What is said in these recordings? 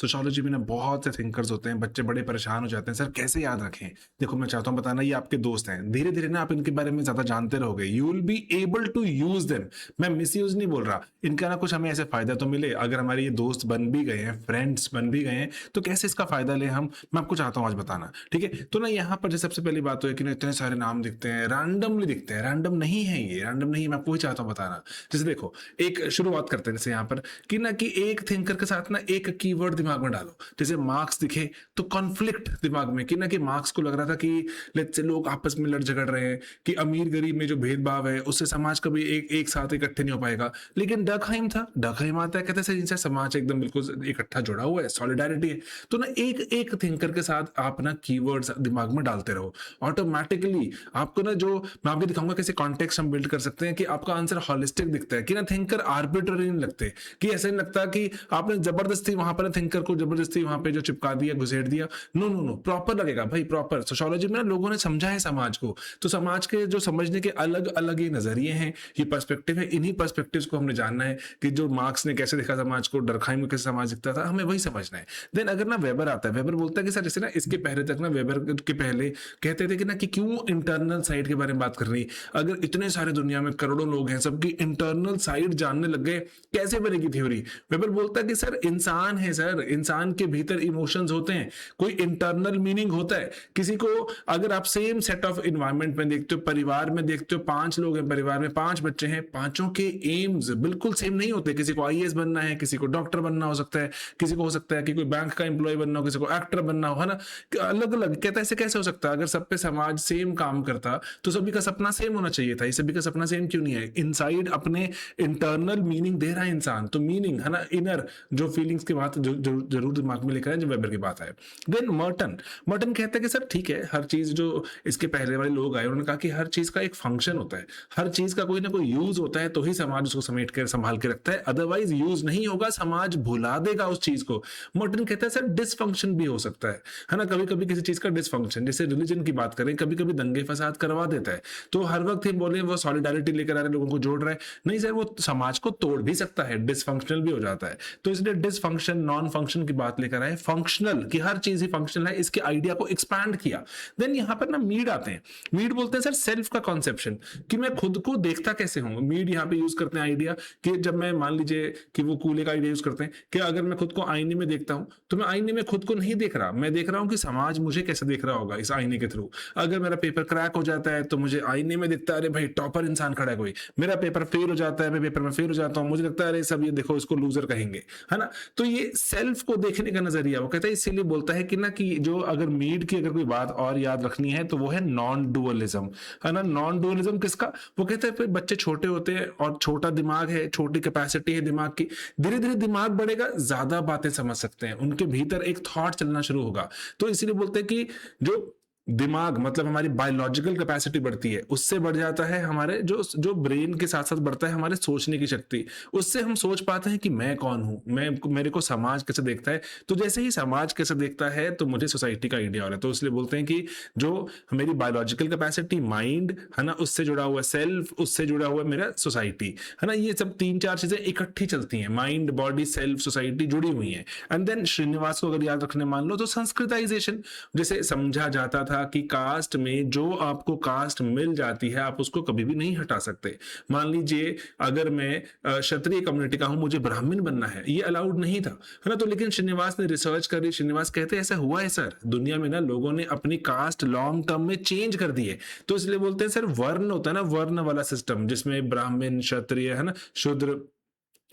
Sociology में ना बहुत से थिंकर्स होते हैं, बच्चे बड़े परेशान हो जाते हैं, सर कैसे याद रखें? देखो मैं चाहता हूँ बताना, ये आपके दोस्त हैं, धीरे-धीरे ना आप इनके बारे में ज़्यादा जानते रहोगे, you will be able to use them. मैं मिसयूज़ नहीं बोल रहा, इनका ना कुछ हमें ऐसे फ़ायदा तो मिले, अगर हमारे ये दोस्त बन भी गए हैं, फ्रेंड्स बन भी गए हैं, तो कैसे इसका फ़ायदा लें हम, मैं आपको चाहता हूँ आज बताना, ठीक है? तो ना यहाँ पर जो सबसे पहली बात तो है कि ना इतने सारे नाम दिखते हैं, रैंडमली दिखते हैं, रैंडम नहीं है ये, रैंडम नहीं है, मैं आपको वही चाहता हूँ बताना। जैसे देखो, एक शुरुआत करते हैं जैसे यहाँ पर कि ना कि एक थिंकर के साथ ना एक कीवर्ड दिमाग में डालो। जैसे मार्क्स दिखे तो कॉन्फ्लिक्ट दिमाग में, कि ना कि मार्क्स को लग रहा था कि लेट्स से लोग आपस में लड़ झगड़ रहे हैं, कि अमीर गरीब में जो भेदभाव है उससे समाज कभी एक साथ इकट्ठे नहीं हो पाएगा। लेकिन डकहाइम था, डकहाइम आता है कहते हैं जिनसे समाज एकदम बिल्कुल इकट्ठा जुड़ा हुआ है, सॉलिडारिटी है। तो ना एक एक थिंकर के साथ आप ना कीवर्ड्स दिमाग में डालते रहो, ऑटोमेटिकली आपको ना जो मैं आपको दिखाऊंगा कैसे कॉन्टेक्स्ट हम बिल्ड कर सकते हैं कि आपका आंसर हॉलिस्टिक दिखता है, कि ना थिंकर आर्बिट्ररी नहीं लगते, कि ऐसा नहीं लगता कि आपने जबरदस्ती वहां पर थिंकर को जबरदस्ती वहां पे जो चिपका दिया, घुसेड़ दिया। नो नो नो, प्रॉपर लगेगा भाई, प्रॉपर। सोशियोलॉजी में ना लोगों ने समझा है समाज को, तो समाज के जो समझने के अलग अलग ये नजरिए हैं, ये पर्सपेक्टिव है, इन्हीं पर्सपेक्टिव्स को हमने जानना है कि जो मार्क्स ने कैसे देखा समाज को, डरखाइम में कैसे समाज दिखता था, हमें वही समझना है। देन अगर ना वेबर आता है, वेबर बोलता है कि सर जैसे ना इसके पहले तक ना, वेबर के पहले कहते थे कि ना कि क्यों इंटरनल साइड के बारे में बात कर रही, अगर इतने सारे दुनिया में करोड़ों लोग हैं, सबकी इंटरनल साइड जानने लग गए, कैसे बनेगी थ्योरी? वेबर बोलता है कि सर इंसान है, सर इंसान के भीतर इमोशंस होते हैं, कोई इंटरनल मीनिंग होता है। किसी को अगर आप सेम सेट ऑफ इन्वायरमेंट में देखते हो, परिवार में देखते हो, 5 लोग हैं परिवार में, 5 बच्चे हैं, पांचों के एम्स बिल्कुल सेम नहीं होते। किसी को आईएएस बनना है, किसी को डॉक्टर बनना हो सकता है, किसी को हो सकता है कि कोई बैंक का एम्प्लॉय बनना हो, किसी को एक्टर बनना हो, है ना? अलग अलग कहता है, ऐसे कैसे हो सकता है? अगर सब पे समाज सेम काम करता तो सभी का सपना सेम होना चाहिए था, ये सभी का सपना सेम क्यों नहीं है? इनसाइड अपने इंटरनल मीनिंग दे रहा है इंसान, तो मीनिंग है ना, इनर जो फीलिंग्स की बात जरूर दिमाग में लेकर आए जब वेबर की बात है। देन मर्टन, मर्टन कहता है कि सर ठीक है, हर चीज जो इसके पहले वाले लोग आए उन्होंने कहा कि हर चीज का एक फंक्शन होता है, हर चीज का कोई ना कोई यूज होता है, तो ही समाज उसको समेट कर संभाल के रखता है, अदरवाइज यूज नहीं होगा, समाज भुला देगा उस चीज को। मर्टन कहता है सर डिसफंक्शन भी हो सकता है ना, कभी कभी किसी चीज का डिसफंक्शन, जैसे रिलीजन की बात करें, कभी कभी दंगे फसाद करवा देता है, तो हर वक्त ही बोले वो सॉलिडारिटी लेकर आ रहे लोगों को जोड़ रहा है, नहीं सर वो समाज को तोड़ भी सकता है, डिसफंक्शनल भी हो जाता है। तो इसलिए डिसफंक्शन नॉन फंक्शन की बात लेकर आए, फंक्शनल कि हर चीज ही फंक्शनल है, इसके आइडिया को एक्सपैंड किया। देन यहां पर ना मीड आते हैं, मीड बोलते हैं सर सेल्फ का कॉन्सेप्शन, कि मैं खुद को देखता कैसे हूं। मीड यहाँ पे यूज करते हैं आइडिया कि जब मैं मान लीजिए कि वो कूले का आइडिया यूज करते हैं कि अगर मैं खुद को आईने में देखता हूं तो मैं आईने में खुद को नहीं देख रहा, मैं देख रहा हूं कि समाज मुझे कैसे देख रहा होगा इस आईने के थ्रू। अगर मेरा पेपर क्रैक हो जाता है तो मुझे आईने में दिखता है अरे भाई टॉपर इंसान खड़ा है कोई, मेरा पेपर फेल हो जाता है, मैं पेपर में फेल हो जाता हूं, मुझे लगता है अरे सब ये देखो इसको लूजर कहेंगे, है ना? तो ये सेल्फ को देखने का नजरिया वो कहता है, इसीलिए बोलता है कि ना कि जो अगर मीड की अगर कोई बात और याद रखनी है तो वो है नॉन डुअलिज्म, है ना? नॉन डुअलिज्म किसका? वो कहते हैं फिर बच्चे छोटे होते हैं और छोटा दिमाग है, छोटी कैपेसिटी है दिमाग की, धीरे धीरे दिमाग बढ़ेगा, ज्यादा बातें समझ सकते हैं, उनके भीतर एक थॉट चलना शुरू होगा। तो इसीलिए बोलते हैं कि जो दिमाग मतलब हमारी बायोलॉजिकल कैपेसिटी बढ़ती है, उससे बढ़ जाता है हमारे जो जो ब्रेन के साथ साथ बढ़ता है हमारे सोचने की शक्ति, उससे हम सोच पाते हैं कि मैं कौन हूं, मैं मेरे को समाज कैसे देखता है, तो जैसे ही समाज कैसे देखता है तो मुझे सोसाइटी का आइडिया हो रहा है। तो इसलिए बोलते हैं कि जो मेरी बायोलॉजिकल कैपेसिटी माइंड है ना, उससे जुड़ा हुआ सेल्फ, उससे जुड़ा हुआ मेरा सोसाइटी, है ना, ये सब 3-4 चीजें इकट्ठी चलती हैं, माइंड बॉडी सेल्फ सोसाइटी जुड़ी हुई है। एंड देन श्रीनिवास को अगर याद रखने मान लो तो संस्कृताइजेशन, जैसे समझा जाता था कि कास्ट में जो आपको कास्ट मिल जाती है आप उसको कभी भी नहीं हटा सकते। मान लीजिए अगर मैं क्षत्रिय कम्युनिटी का हूं, मुझे ब्राह्मण बनना है, ये अलाउड नहीं था, है ना? तो लेकिन श्रीनिवास ने रिसर्च करी, श्रीनिवास कहते हैं ऐसा हुआ है सर, दुनिया में ना लोगों ने अपनी कास्ट लॉन्ग टर्म में चेंज कर दी है। तो इसलिए बोलते हैं सर वर्ण होता है ना, वर्ण वाला सिस्टम जिसमें ब्राह्मण क्षत्रिय है ना, शूद्र,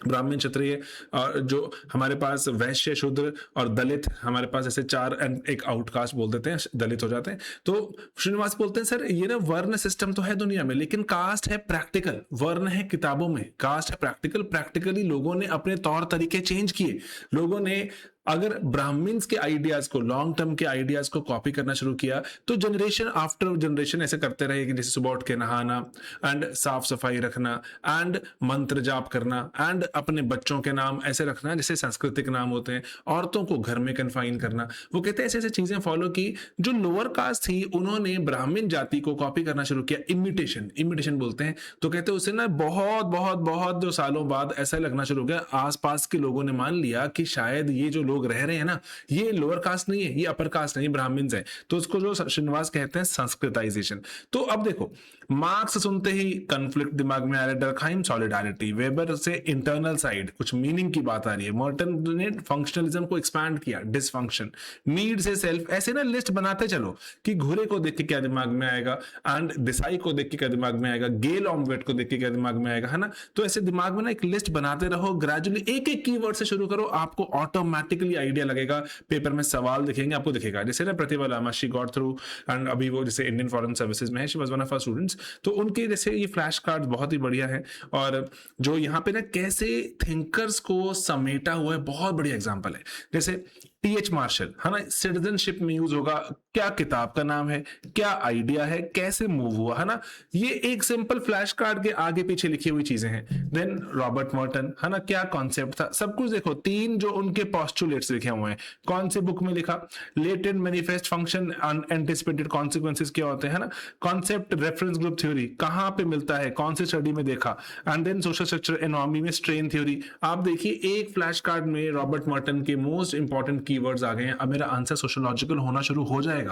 ब्राह्मण क्षत्रिय और जो हमारे पास वैश्य शूद्र और दलित, हमारे पास ऐसे 4 एंड एक आउटकास्ट बोल देते हैं, दलित हो जाते हैं। तो श्रीनिवास बोलते हैं सर ये ना वर्ण सिस्टम तो है दुनिया में, लेकिन कास्ट है प्रैक्टिकल, वर्ण है किताबों में, कास्ट है प्रैक्टिकल, प्रैक्टिकली लोगों ने अपने तौर तरीके चेंज किए। लोगों ने अगर ब्राह्मण्स के आइडियाज को, लॉन्ग टर्म के आइडियाज को कॉपी करना शुरू किया तो जनरेशन आफ्टर जनरेशन ऐसे करते रहे कि जैसे सुबह उठ के नहाना एंड साफ सफाई रखना एंड मंत्र जाप करना एंड अपने बच्चों के नाम ऐसे रखना जैसे सांस्कृतिक नाम होते हैं, औरतों को घर में कन्फाइन करना। वो कहते हैं ऐसे ऐसे चीजें फॉलो की। जो लोअर कास्ट थी उन्होंने ब्राह्मण जाति को कॉपी करना शुरू किया, इमिटेशन, इमिटेशन बोलते हैं। तो कहते हैं उसे ना बहुत बहुत बहुत जो सालों बाद ऐसा लगना शुरू हो गया, आसपास के लोगों ने मान लिया कि शायद ये जो लोग लोग रह रहे हैं ना, ये लोअर कास्ट नहीं है, ये अपर कास्ट नहीं, ब्राह्मण्स है। तो उसको जो श्रीनिवास कहते हैं संस्कृताइजेशन। तो अब देखो, मार्क्स सुनते ही कन्फ्लिक्ट दिमाग में आ रहा है, डर्कहाइम सॉलिडारिटी, वेबर से इंटरनल साइड कुछ मीनिंग की बात आ रही है, मॉर्टन ने फंक्शनलिज्म को एक्सपैंड किया, डिसफंक्शन, नीड से सेल्फ, ऐसे ना लिस्ट बनाते चलो कि घोड़े को देख के क्या दिमाग में आएगा, एंड देसाई को देख के क्या दिमाग में आएगा, गेल ऑमवेट को देख के क्या दिमाग में आएगा, है ना। तो ऐसे दिमाग में ना एक लिस्ट बनाते रहो, ग्रेजुअली एक एक कीवर्ड से शुरू करो, आपको ऑटोमेटिकली आइडिया लगेगा। पेपर में सवाल दिखेंगे, आपको दिखेगा। जैसे ना Pratibha Lama, she got through, and अभी वो जैसे इंडियन फॉरेन सर्विसेज में है, she was one of our students, तो उनके जैसे ये फ्लैश कार्ड बहुत ही बढ़िया है। और जो यहाँ पे ना कैसे थिंकर्स को समेटा हुआ है, बहुत बढ़िया एग्जांपल है। जैसे टी.एच. मार्शल, है ना, सिटीजनशिप में यूज होगा, क्या किताब का नाम है, क्या आइडिया है, कैसे मूव हुआ, है ना, ये एक सिंपल फ्लैश कार्ड के आगे पीछे लिखी हुई चीजें हैं। देन रॉबर्ट मॉर्टन, है ना, क्या कॉन्सेप्ट था, सब कुछ देखो। 3 जो उनके पोस्टुलेट्स लिखे हुए हैं, कौन से बुक में लिखा, latent manifest function, unanticipated consequences क्या होते हैं, है ना, कॉन्सेप्ट रेफरेंस ग्रुप थ्योरी कहां पे मिलता है, कौन से स्टडी में देखा, and then social structure economy में स्ट्रेन थ्योरी। आप देखिए एक फ्लैश कार्ड में रॉबर्ट मॉर्टन के मोस्ट इंपॉर्टेंट कीवर्ड्स आ गए हैं। अब मेरा आंसर सोशियोलॉजिकल होना शुरू हो जाएगा।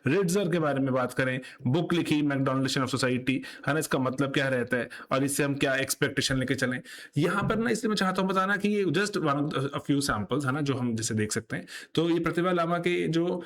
रिट्जर के बारे में बात करें, बुक लिखी मैकडॉनल्ड ऑफ सोसाइटी, है ना, इसका मतलब क्या रहता है और इससे हम क्या एक्सपेक्टेशन लेके चलें यहां पर ना। इसलिए मैं चाहता हूं बताना कि ये just one of a few samples, है ना, जो हम जैसे देख सकते हैं। तो ये प्रतिभा लामा के जो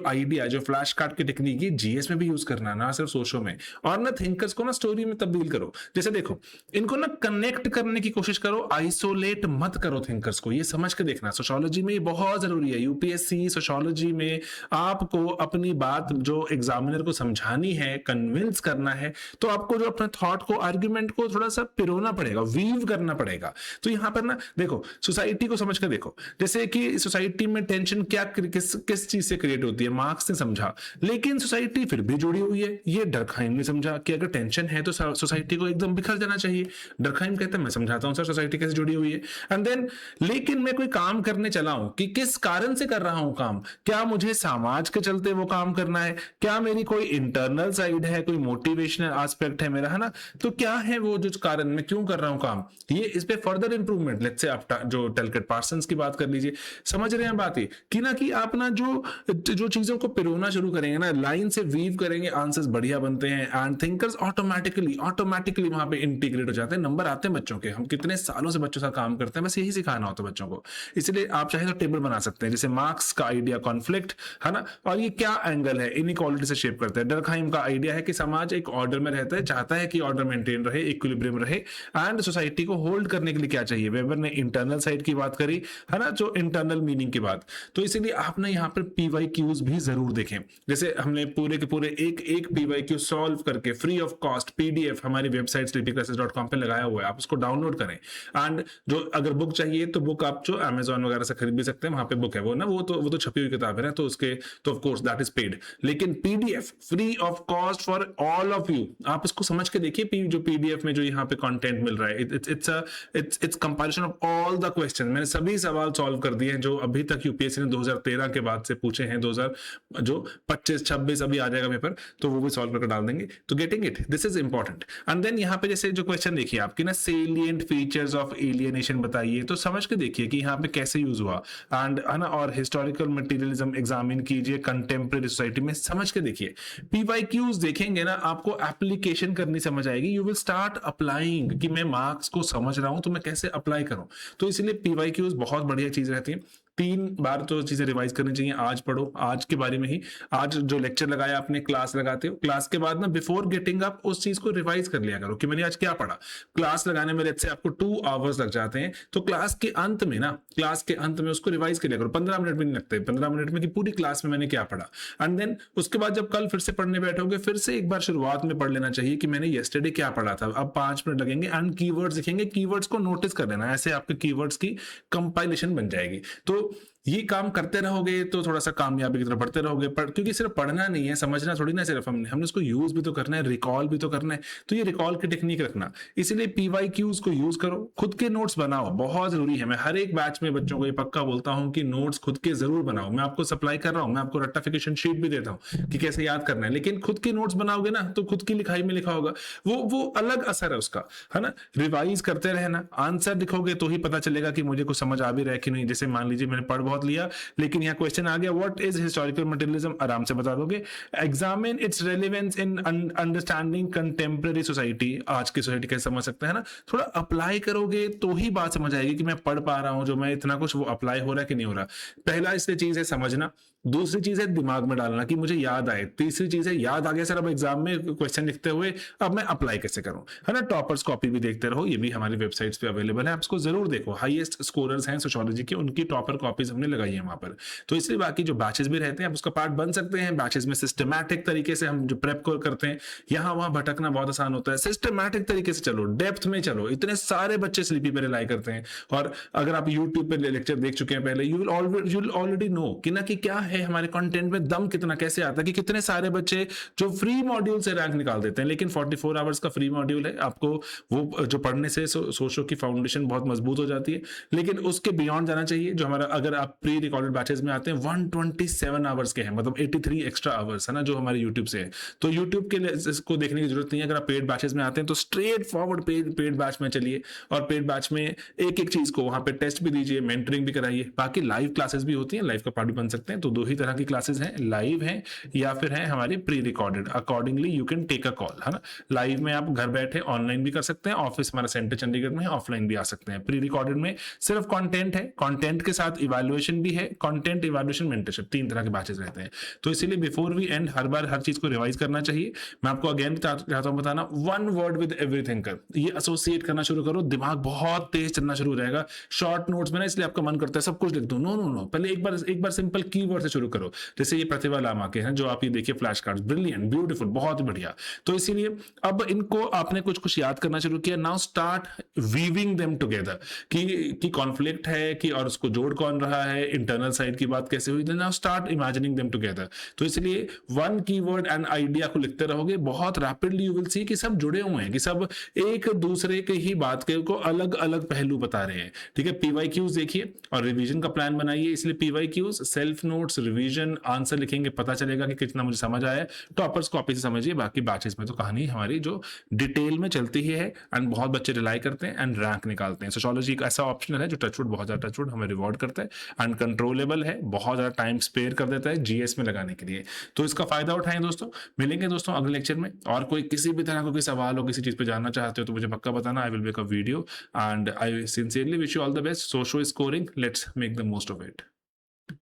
आइडिया, जो फ्लैश कार्ड की टेक्निक, ये जीएस में भी यूज करना, ना सिर्फ सोशो में। और ना थिंकर्स को ना स्टोरी में तब्दील करो। जैसे देखो, इनको ना कनेक्ट करने की कोशिश करो, आइसोलेट मत करो थिंकर्स को। ये समझ के देखना, सोशियोलॉजी में ये बहुत जरूरी है। यूपीएससी सोशियोलॉजी में आपको अपनी बात जो एग्जामिनर को समझानी है, कन्विंस करना है, तो आपको जो अपने थॉट को, आर्ग्यूमेंट को थोड़ा सा पिरोना पड़ेगा, वीव करना पड़ेगा। तो यहां पर ना देखो, सोसाइटी को समझ कर देखो, जैसे कि सोसाइटी में टेंशन क्या किस चीज से क्रिएट होती है, मार्क्स ने समझा, लेकिन सोसाइटी फिर भी जुड़ी हुई है। ये डर्कहाइम ने समझा कि अगर टेंशन है तो सोसाइटी को एकदम बिखर जाना चाहिए। डर्कहाइम कहता है मैं समझाता हूं सर सोसाइटी कैसे जुड़ी हुई है। एंड देन लेकिन मैं कोई काम करने चला हूं कि किस कारण से कर रहा हूं काम, क्या मुझे समाज के चलते वो काम करना है, क्या मेरी कोई इंटरनल साइड है, कोई मोटिवेशनल एस्पेक्ट है मेरा, है ना, तो क्या है वो जो कारण, मैं क्यों कर रहा हूं काम, ये इस पे फर्दर इंप्रूवमेंट। लेट्स से आप जो टेलकेट पार्सन्स की बात कर लीजिए, समझ रहे हैं बात ये कि ना कि आप ना जो चीजों को पिरोना शुरू करेंगे ना, लाइन से वीव करेंगे, आंसर्स बढ़िया बनते हैं एंड थिंकर्स ऑटोमेटिकली वहां पे इंटीग्रेट हो जाते हैं। नंबर आते हैं बच्चों के, हम कितने सालों से बच्चों से काम करते हैं, बस यही सिखाना होता है बच्चों को। इसलिए आप चाहे तो टेबल बना सकते हैं, जैसे मार्क्स का आइडिया कॉन्फ्लिक्ट, है ना, और ये क्या एंगल है, इनइक्वालिटी से शेप करते हैं। डर्कहाइम का आइडिया है कि समाज एक ऑर्डर में रहता है, चाहता है कि ऑर्डर मेंटेन रहे, इक्विलिब्रियम रहे, एंड सोसाइटी को होल्ड करने के लिए क्या चाहिए। वेबर ने इंटरनल साइड की बात करी, है ना, जो इंटरनल मीनिंग की बात। तो इसीलिए आपने यहाँ पर पीवाईक्यूज भी जरूर देखें। जैसे हमने पूरे के पूरे एक पीवाईक्यू सॉल्व करके फ्री ऑफ कॉस्ट पीडीएफ हमारी वेबसाइट sleepyclasses.com पे लगाया हुआ है, आप उसको डाउनलोड करें। एंड जो अगर बुक चाहिए तो बुक आप जो अमेजॉन वगैरह से खरीद भी सकते हैं, वहां पे बुक है वो ना, वो तो छपी हुई किताब है ना, तो उसके तो of course that is paid, लेकिन PDF free of cost for all of you. आप इसको समझ के देखिए, जो पीडीएफ में जो यहाँ पे कंटेंट मिल रहा है, it's comparison of all the question. मैंने सभी सवाल सॉल्व कर दिए हैं जो अभी तक यूपीएससी ने 2013 के बाद से पूछे हैं, 2025-26 अभी आ जाएगा पेपर, तो वो भी सॉल्व करके डाल देंगे। तो getting it, this is important. And then यहाँ पे जैसे जो क्वेश्चन देखिए आपकी ना, सेलिएंट फीचर्स ऑफ एलियनेशन बताइए, तो समझ के देखिए कि यहाँ पे कैसे यूज हुआ, एंड है ना, और हिस्टोरिकल मटेरियलिज्म एग्जामिन कीजिए कंटेम्प्रेरी सोसाइटी में, समझ के देखिए। पीवाईक्यूज देखेंगे ना, आपको एप्लीकेशन करनी समझ आएगी, यू विल स्टार्ट अप्लाइंग कि मैं मार्क्स को समझ रहा हूं तो मैं कैसे अप्लाई करूं। तो इसलिए पीवाईक्यूज बहुत बढ़िया चीज रहती है। 3 बार तो चीजें रिवाइज करनी चाहिए। आज पढ़ो, आज के बारे में ही, आज जो लेक्चर लगाया आपने, क्लास लगाते हो, क्लास के बाद ना बिफोर गेटिंग अप उस चीज को रिवाइज कर लिया करो कि मैंने आज क्या पढ़ा। क्लास लगाने में लेट्स से आपको 2 आवर्स लग जाते हैं, तो क्लास के अंत में उसको रिवाइज कर लिया करो। 15 मिनट भी नहीं लगते, 15 मिनट में कि पूरी क्लास में मैंने क्या पढ़ा। एंड देन उसके बाद जब कल फिर से पढ़ने बैठोगे, फिर से एक बार शुरुआत में पढ़ लेना चाहिए कि मैंने येस्टरडे क्या पढ़ा था। अब 5 मिनट लगेंगे एंड कीवर्ड्स दिखेंगे, कीवर्ड्स को नोटिस कर लेना, ऐसे आपके कीवर्ड्स की कंपाइलेशन बन जाएगी। तो ये काम करते रहोगे तो थोड़ा सा कामयाबी की तरफ बढ़ते रहोगे। क्योंकि सिर्फ पढ़ना नहीं है, समझना थोड़ी ना, सिर्फ हमने उसको यूज भी तो करना है, रिकॉल भी तो करना है। तो ये रिकॉल की टेक्निक रखना, इसीलिए पीवाईक्यूज को यूज करो, खुद के नोट्स बनाओ, बहुत जरूरी है। मैं हर एक बैच में बच्चों को ये पक्का बोलता हूं कि नोट्स खुद के जरूर बनाओ। मैं आपको सप्लाई कर रहा हूं, मैं आपको रट्टाफिकेशन शीट भी देता हूं कि कैसे याद करना है, लेकिन खुद के नोट्स बनाओगे ना तो खुद की लिखाई में लिखा होगा, वो अलग असर है उसका, है ना। रिवाइज करते रहना, आंसर लिखोगे तो ही पता चलेगा कि मुझे कुछ समझ आ भी रहा है कि नहीं। जैसे मान लीजिए मैंने पढ़ बहुत लिया, लेकिन यहाँ क्वेश्चन आ गया व्हाट इज हिस्टोरिकल मटेरियलिज्म, आराम से बता दोगे। Examine it's relevance in understanding contemporary society, आज की सोसाइटी कैसे समझ सकते हैं ना, थोड़ा अप्लाई करोगे तो ही बात समझ आएगी कि मैं पढ़ पा रहा हूँ जो मैं इतना कुछ, वो अप्लाई हो रहा है कि नहीं हो रहा। पहला इसलिए चीज है समझना, दूसरी चीज है दिमाग में डालना कि मुझे याद आए, तीसरी चीज है याद आ गया सर अब एग्जाम में क्वेश्चन लिखते हुए, अब मैं अप्लाई कैसे करूं, है ना। टॉपर्स कॉपी भी देखते रहो, ये भी हमारी वेबसाइट्स पे अवेलेबल है, आप इसको जरूर देखो। हाईएस्ट स्कोरर्स हैं सोशियोलॉजी के, उनकी टॉपर कॉपीज हमने लगाई है वहां पर। तो इसलिए बाकी जो बैचेस भी रहते हैं आप उसका पार्ट बन सकते हैं। बैचेस में सिस्टमैटिक तरीके से हम जो प्रेप करते हैं, यहाँ वहां भटकना बहुत आसान होता है। सिस्टमैटिक तरीके से चलो, डेप्थ में चलो, इतने सारे बच्चे स्लीपी पे रिलाई करते हैं। और अगर आप यूट्यूब पे लेक्चर देख चुके हैं पहले, यू विल ऑलरेडी नो कि ना कि क्या है हमारे कंटेंट में दम कितना कैसे आता है, कि कितने सारे बच्चे जो फ्री मॉड्यूल से रैंक निकाल देते हैं। लेकिन 44 आवर्स का फ्री मॉड्यूल है, आपको वो जो पढ़ने से सोचो की फाउंडेशन बहुत मजबूत हो जाती है। लेकिन उसके बियॉन्ड जाना चाहिए। जो हमारा, अगर आप प्री रिकॉर्डेड बैचेस में आते हैं 127 आवर्स के हैं, मतलब 83 एक्स्ट्रा आवर्स है ना जो हमारे यूट्यूब से है। तो यूट्यूब के इसको देखने की जरूरत नहीं है। अगर आप पेड बैचेस में आते हैं तो स्ट्रेट फॉरवर्ड पेड बैच में चलिए, और पेड बैच में एक एक चीज को वहां पे टेस्ट भी दीजिए, मेंटरिंग भी कराइए। बाकी लाइव क्लासेस भी होती हैं, लाइव का पार्ट भी बन सकते हैं। तो दो ही तरह की क्लासेस हैं, लाइव है या फिर है हमारी pre recorded. Accordingly you can take a call, है ना। लाइव में आप घर बैठे ऑनलाइन भी कर सकते हैं, ऑफिस हमारा सेंटर चंडीगढ़ में है, ऑफलाइन भी आ सकते हैं। प्री रिकॉर्डेड में सिर्फ कंटेंट है, कंटेंट के साथ इवैल्यूएशन भी है, कंटेंट इवैल्यूएशन मेंटरशिप, 3 तरह के बैचेस रहते हैं। तो इसीलिए बिफोर वी एंड हर बार हर चीज को रिवाइज करना चाहिए। मैं आपको अगेन चाहता हूं बताना, वन वर्ड विद एवरीथिंग कर, ये एसोसिएट करना शुरू करो, दिमाग बहुत तेज चलना शुरू हो जाएगा। शॉर्ट नोट्स में ना इसलिए आपका मन करता है सब कुछ लिख दो, नो नो नो, पहले एक बार सिंपल कीवर्ड से शुरू करो। जैसे ये प्रतिभा लामा के हैं जो आप ये देखिए फ्लैश कार्ड्स, ब्रिलियंट, ब्यूटीफुल, बहुत बढ़िया। तो इसीलिए अब इनको आपने कुछ कुछ याद करना शुरू किया, now start weaving them together, कि कॉन्फ्लिक्ट है कि, और उसको जोड़ कौन रहा है, इंटरनल साइड की बात कैसे हुई, now start imagining them together. तो इसलिए वन कीवर्ड एंड आइडिया को लिखते रहोगे, बहुत रैपिडली यू विल सी कि सब जुड़े हुए हैं, कि सब एक दूसरे के ही बात के को अलग अलग पहलू बता रहे हैं। ठीक है, पीवाईक्यूज देखिए और रिवीजन का प्लान बनाइए। इसलिए PYQs, self notes, revision, answer लिखेंगे, पता चलेगा कि कितना मुझे समझ आया है। टॉपर्स कॉपी से समझिए, बाकी बैचेस में तो कहानी हमारी जो डिटेल में चलती ही है, एंड बहुत बच्चे रिलाई करते हैं एंड रैंक निकालते हैं। सोशियोलॉजी एक ऐसा ऑप्शनल है जो टचवुड, बहुत ज्यादा टचवुड हमें रिवॉर्ड करता है, एंड कंट्रोलेबल है, बहुत ज्यादा टाइम स्पेयर कर देता है जीएस में लगाने के लिए। तो इसका फायदा उठाएं दोस्तों। मिलेंगे दोस्तों अगले लेक्चर में, और कोई किसी भी तरह का कोई सवाल हो, किसी चीज पे जानना चाहते हो तो मुझे पक्का बताना, I will make a video, and I sincerely wish you all the best. Socio scoring, let's make the most of it.